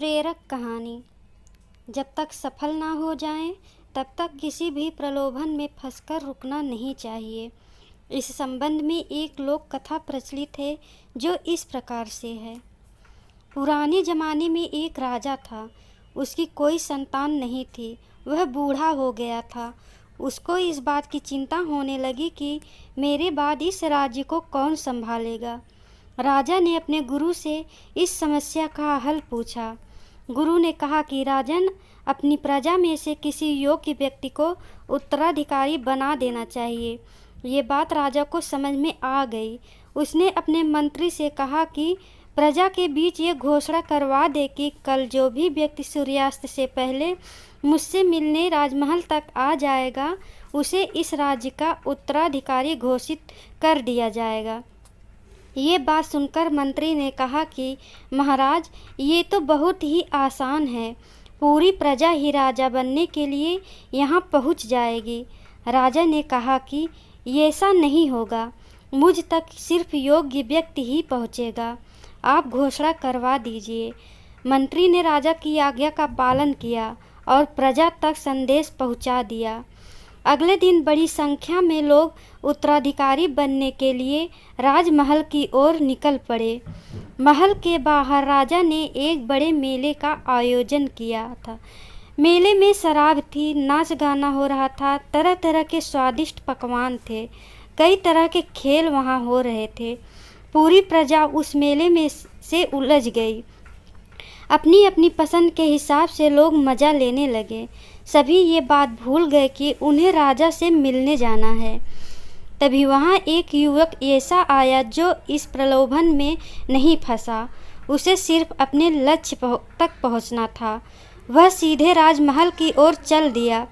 प्रेरक कहानी। जब तक सफल ना हो जाएं, तब तक किसी भी प्रलोभन में फंसकर रुकना नहीं चाहिए। इस संबंध में एक लोक कथा प्रचलित है जो इस प्रकार से है। पुराने ज़माने में एक राजा था। उसकी कोई संतान नहीं थी। वह बूढ़ा हो गया था। उसको इस बात की चिंता होने लगी कि मेरे बाद इस राज्य को कौन संभालेगा। राजा ने अपने गुरु से इस समस्या का हल पूछा। गुरु ने कहा कि राजन, अपनी प्रजा में से किसी योग्य व्यक्ति को उत्तराधिकारी बना देना चाहिए। ये बात राजा को समझ में आ गई। उसने अपने मंत्री से कहा कि प्रजा के बीच ये घोषणा करवा दे कि कल जो भी व्यक्ति सूर्यास्त से पहले मुझसे मिलने राजमहल तक आ जाएगा, उसे इस राज्य का उत्तराधिकारी घोषित कर दिया जाएगा। ये बात सुनकर मंत्री ने कहा कि महाराज, ये तो बहुत ही आसान है। पूरी प्रजा ही राजा बनने के लिए यहाँ पहुँच जाएगी। राजा ने कहा कि ये ऐसा नहीं होगा। मुझ तक सिर्फ योग्य व्यक्ति ही पहुँचेगा। आप घोषणा करवा दीजिए। मंत्री ने राजा की आज्ञा का पालन किया और प्रजा तक संदेश पहुँचा दिया। अगले दिन बड़ी संख्या में लोग उत्तराधिकारी बनने के लिए राजमहल की ओर निकल पड़े। महल के बाहर राजा ने एक बड़े मेले का आयोजन किया था। मेले में शराब थी, नाच गाना हो रहा था, तरह तरह के स्वादिष्ट पकवान थे, कई तरह के खेल वहाँ हो रहे थे। पूरी प्रजा उस मेले में से उलझ गई। अपनी अपनी पसंद के हिसाब से लोग मज़ा लेने लगे। सभी ये बात भूल गए कि उन्हें राजा से मिलने जाना है। तभी वहाँ एक युवक ऐसा आया जो इस प्रलोभन में नहीं फंसा। उसे सिर्फ अपने लक्ष्य तक पहुँचना था। वह सीधे राजमहल की ओर चल दिया।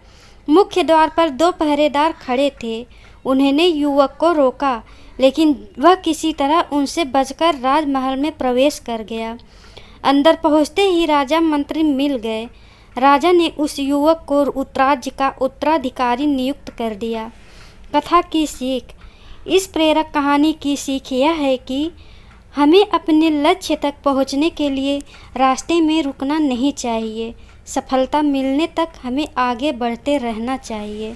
मुख्य द्वार पर 2 पहरेदार खड़े थे। उन्होंने युवक को रोका, लेकिन वह किसी तरह उनसे बचकर राजमहल में प्रवेश कर गया। अंदर पहुँचते ही राजा मंत्री मिल गए। राजा ने उस युवक को राज्य का उत्तराधिकारी नियुक्त कर दिया। कथा की सीख। इस प्रेरक कहानी की सीख यह है कि हमें अपने लक्ष्य तक पहुंचने के लिए रास्ते में रुकना नहीं चाहिए। सफलता मिलने तक हमें आगे बढ़ते रहना चाहिए।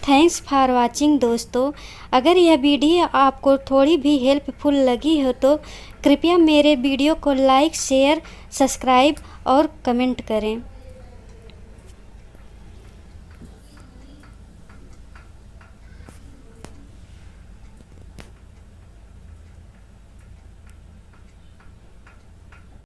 थैंक्स फॉर वाचिंग दोस्तों। अगर यह वीडियो आपको थोड़ी भी हेल्पफुल लगी हो तो कृपया मेरे वीडियो को लाइक, शेयर, सब्सक्राइब और कमेंट करें।